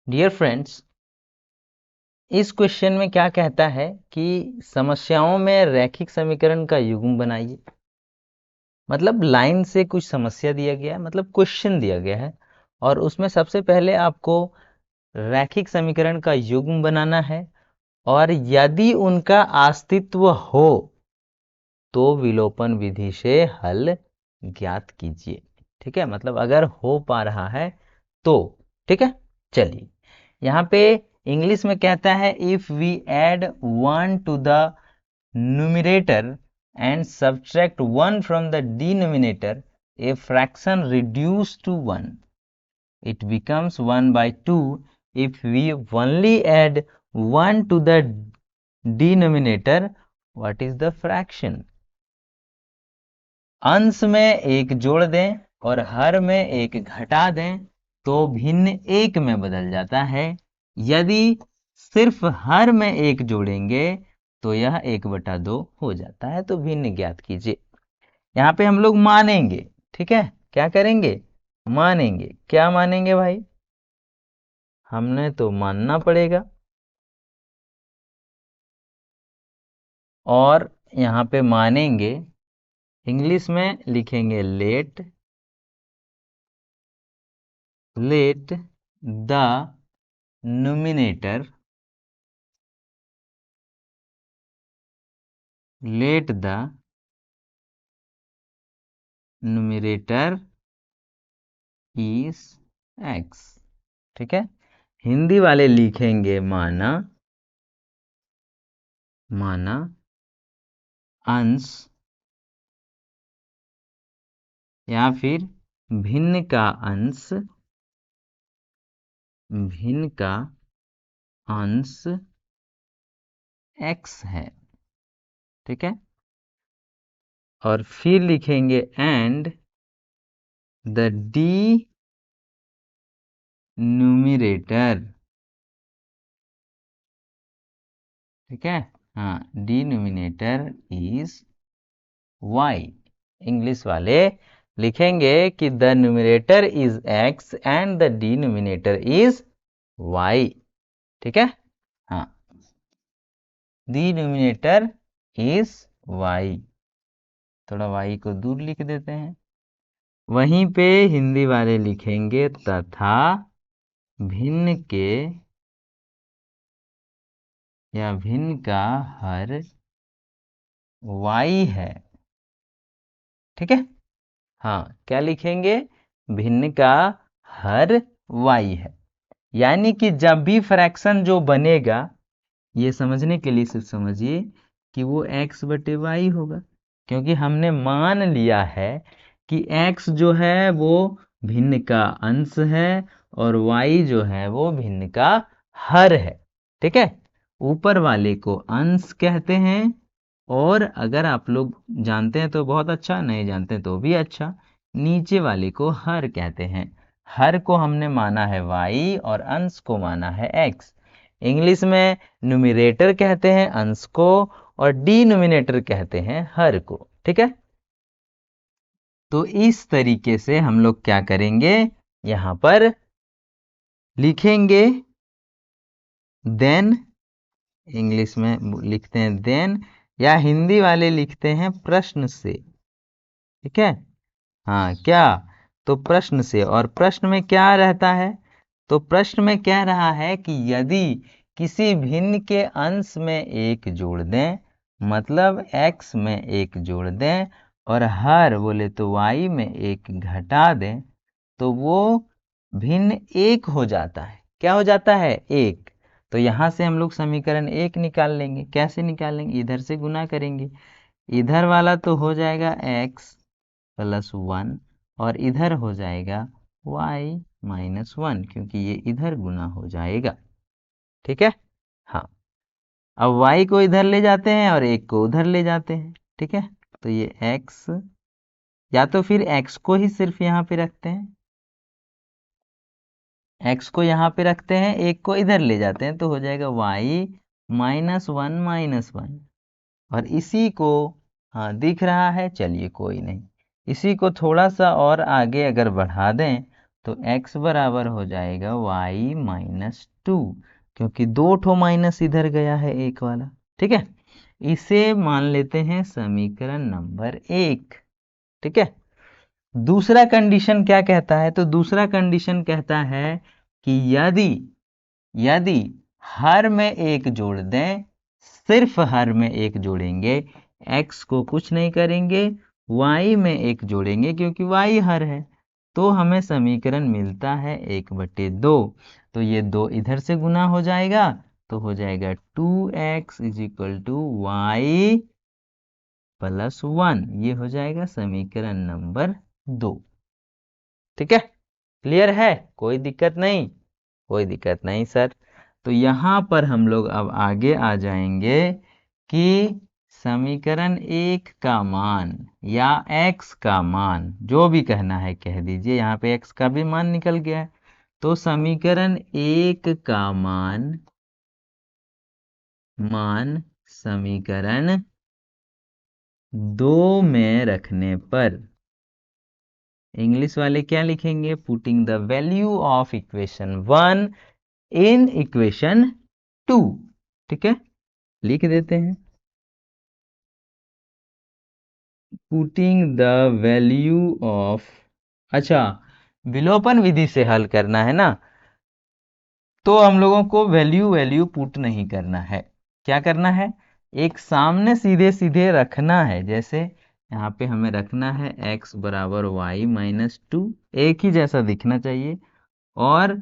Dear friends, इस question में क्या कहता है कि समस्याओं में रैखिक समीकरण का युग्म बनाइए। मतलब लाइन से कुछ समस्या दिया गया है, मतलब क्वेश्चन दिया गया है और उसमें सबसे पहले आपको रैखिक समीकरण का युग्म बनाना है और यदि उनका अस्तित्व हो तो विलोपन विधि से हल ज्ञात कीजिए। ठीक है, मतलब अगर हो पा रहा है तो ठीक है। चलिए, यहाँ पे इंग्लिश में कहता है if we add 1 to the numerator and subtract 1 from the denominator, a fraction reduce to 1, it becomes 1 by 2 if we only add 1 to the denominator. What is the fraction? अंश में एक जोड़ दें और हर में एक घटा दें तो भिन्न एक में बदल जाता है। यदि सिर्फ हर में एक जोड़ेंगे तो यह 1/2 हो जाता है। तो भिन्न ज्ञात कीजिए। यहाँ पे हम लोग मानेंगे, ठीक है। क्या करेंगे? मानेंगे। क्या मानेंगे भाई? हमने तो मानना पड़ेगा। और यहाँ पे मानेंगे इंग्लिश में लिखेंगे let the numerator let the numerator is x। ठीक है, हिंदी वाले लिखेंगे माना अंश या फिर भिन्न का अंश x है। ठीक है, और फिर लिखेंगे एंड द डिनोमिनेटर। ठीक है, हाँ, डिनोमिनेटर इज y। इंग्लिश वाले लिखेंगे कि the numerator is x and the denominator is y। ठीक है, हाँ, डिनोमिनेटर इज y। थोड़ा y को दूर लिख देते हैं। वहीं पे हिंदी वाले लिखेंगे तथा भिन्न का हर y है। ठीक है, हाँ, क्या लिखेंगे? भिन्न का हर y है। यानी कि जब भी फ्रैक्शन जो बनेगा, ये समझने के लिए सिर्फ समझिए कि वो x/y होगा, क्योंकि हमने मान लिया है कि x जो है वो भिन्न का अंश है और y जो है वो भिन्न का हर है। ठीक है, ऊपर वाले को अंश कहते हैं और अगर आप लोग जानते हैं तो बहुत अच्छा, नहीं जानते हैं तो भी अच्छा, नीचे वाले को हर कहते हैं। हर को हमने माना है y और अंश को माना है x। इंग्लिश में न्यूमरेटर कहते हैं अंश को और डिनोमिनेटर कहते हैं हर को। ठीक है, तो इस तरीके से हम लोग क्या करेंगे, यहां पर लिखेंगे देन। इंग्लिश में लिखते हैं देन या हिंदी वाले लिखते हैं प्रश्न से। ठीक है, हाँ, क्या? तो प्रश्न से। और प्रश्न में क्या रहता है? तो प्रश्न में कह रहा है कि यदि किसी भिन्न के अंश में एक जोड़ दें, मतलब x में एक जोड़ दें और हर बोले तो y में एक घटा दें तो वो भिन्न एक हो जाता है। क्या हो जाता है? एक। तो यहां से हम लोग समीकरण 1 निकाल लेंगे। कैसे निकालेंगे? इधर से गुना करेंगे। इधर वाला तो हो जाएगा x + 1 और इधर हो जाएगा y - 1, क्योंकि ये इधर गुना हो जाएगा। ठीक है, हाँ, अब y को इधर ले जाते हैं और 1 को उधर ले जाते हैं। ठीक है, तो ये x, या तो फिर x को ही सिर्फ यहाँ पे रखते हैं, x को यहाँ पे रखते हैं, 1 को इधर ले जाते हैं तो हो जाएगा y - 1 - 1। और इसी को, हाँ, दिख रहा है, चलिए कोई नहीं, इसी को थोड़ा सा और आगे अगर बढ़ा दें तो x बराबर हो जाएगा y माइनस 2, क्योंकि 2 ठो माइनस इधर गया है एक वाला। ठीक है, इसे मान लेते हैं समीकरण नंबर 1। ठीक है, दूसरा कंडीशन क्या कहता है? तो दूसरा कंडीशन कहता है कि यदि यदि हर में एक जोड़ दें, सिर्फ हर में एक जोड़ेंगे, x को कुछ नहीं करेंगे, y में एक जोड़ेंगे क्योंकि y हर है, तो हमें समीकरण मिलता है 1/2। तो ये 2 इधर से गुना हो जाएगा, तो हो जाएगा 2x = y प्लस 1। ये हो जाएगा समीकरण नंबर 2। ठीक है, क्लियर है? कोई दिक्कत नहीं? कोई दिक्कत नहीं सर। तो यहाँ पर हम लोग अब आगे आ जाएंगे कि समीकरण 1 का मान या x का मान, जो भी कहना है कह दीजिए, यहाँ पे x का भी मान निकल गया है। तो समीकरण 1 का मान समीकरण 2 में रखने पर इंग्लिश वाले क्या लिखेंगे? Putting the value of equation 1 in equation 2। ठीक है, लिख देते हैं, पुटिंग द वैल्यू ऑफ, अच्छा विलोपन विधि से हल करना है ना, तो हम लोगों को वैल्यू पुट नहीं करना है। क्या करना है? एक सामने सीधे सीधे रखना है। जैसे यहाँ पे हमें रखना है x बराबर y माइनस 2, एक ही जैसा दिखना चाहिए, और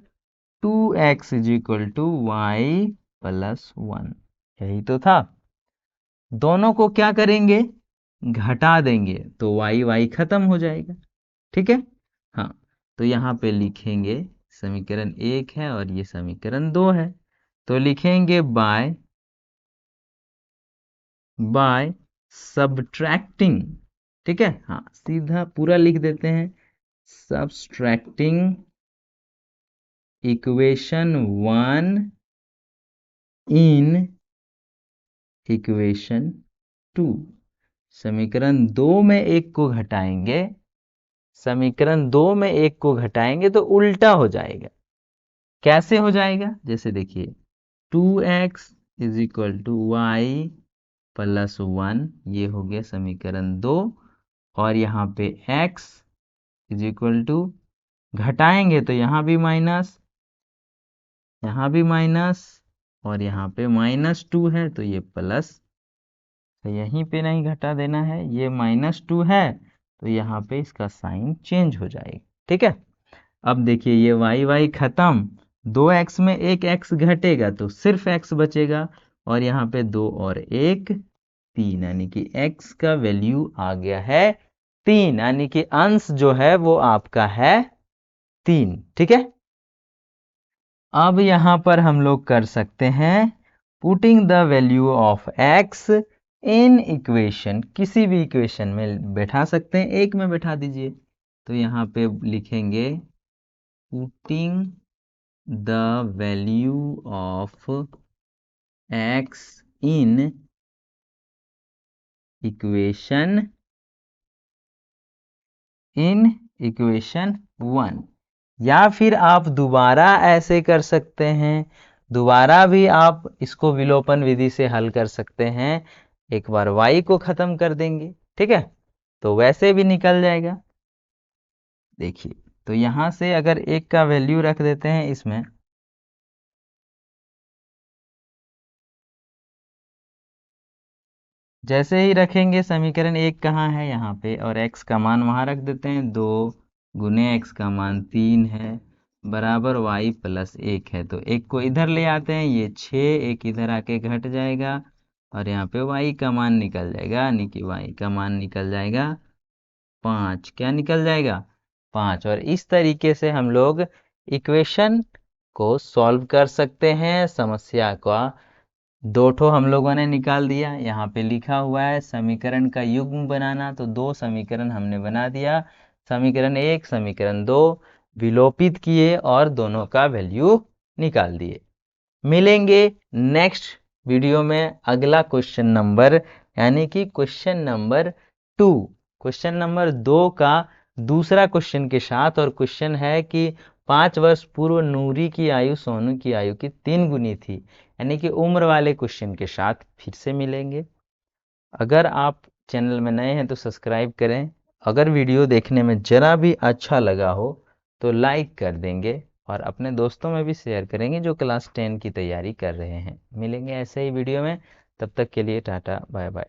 2x = y प्लस 1, यही तो था। दोनों को क्या करेंगे? घटा देंगे, तो y खत्म हो जाएगा। ठीक है, हाँ, तो यहाँ पे लिखेंगे समीकरण 1 है और ये समीकरण 2 है, तो लिखेंगे बाय सब्ट्रैक्टिंग। ठीक है, हाँ, सीधा पूरा लिख देते हैं, सब्ट्रैक्टिंग इक्वेशन 1 इन इक्वेशन 2। समीकरण 2 में एक को घटाएंगे, समीकरण 2 में एक को घटाएंगे तो उल्टा हो जाएगा। कैसे हो जाएगा? जैसे देखिए, 2x = y प्लस 1, ये हो गया समीकरण 2, और यहाँ पे x = घटाएंगे तो यहाँ भी माइनस, यहाँ भी माइनस, और यहाँ पे -2 है तो ये प्लस, तो यहीं पे नहीं घटा देना है, ये -2 है तो यहाँ पे इसका साइन चेंज हो जाएगा। ठीक है, अब देखिए ये y खत्म, 2x में एक x घटेगा तो सिर्फ x बचेगा, और यहाँ पे 2 और 1 3, यानी कि x का वैल्यू आ गया है 3, यानी कि अंश जो है वो आपका है 3। ठीक है, अब यहाँ पर हम लोग कर सकते हैं putting the value of x in equation, किसी भी इक्वेशन में बैठा सकते हैं, एक में बैठा दीजिए, तो यहाँ पे लिखेंगे putting the value of x in equation 1, या फिर आप दोबारा ऐसे कर सकते हैं, दोबारा भी आप इसको विलोपन विधि से हल कर सकते हैं। एक बार y को खत्म कर देंगे, ठीक है, तो वैसे भी निकल जाएगा। देखिए, तो यहां से अगर 1 का वैल्यू रख देते हैं इसमें, जैसे ही रखेंगे समीकरण 1 कहाँ है? यहाँ पे, और x का मान वहां रख देते हैं, 2 गुने x का मान 3 है बराबर y प्लस 1 है, तो 1 को इधर ले आते हैं, ये 6, एक इधर आके घट जाएगा, और यहाँ पे y का मान निकल जाएगा, यानी कि y का मान निकल जाएगा 5। क्या निकल जाएगा? 5। और इस तरीके से हम लोग इक्वेशन को सॉल्व कर सकते हैं। समस्या का 2 ठो हम लोगों ने निकाल दिया, यहाँ पे लिखा हुआ है समीकरण का युग्म बनाना, तो 2 समीकरण हमने बना दिया, समीकरण 1 समीकरण 2 विलोपित किए और दोनों का वैल्यू निकाल दिए। मिलेंगे नेक्स्ट वीडियो में अगला क्वेश्चन नंबर, यानी कि क्वेश्चन नंबर 2, क्वेश्चन नंबर 2 का दूसरा क्वेश्चन के साथ। और क्वेश्चन है कि 5 वर्ष पूर्व नूरी की आयु सोनू की आयु की 3 गुनी थी, यानी कि उम्र वाले क्वेश्चन के साथ फिर से मिलेंगे। अगर आप चैनल में नए हैं तो सब्सक्राइब करें। अगर वीडियो देखने में ज़रा भी अच्छा लगा हो तो लाइक कर देंगे और अपने दोस्तों में भी शेयर करेंगे जो क्लास 10 की तैयारी कर रहे हैं। मिलेंगे ऐसे ही वीडियो में, तब तक के लिए टाटा बाय बाय।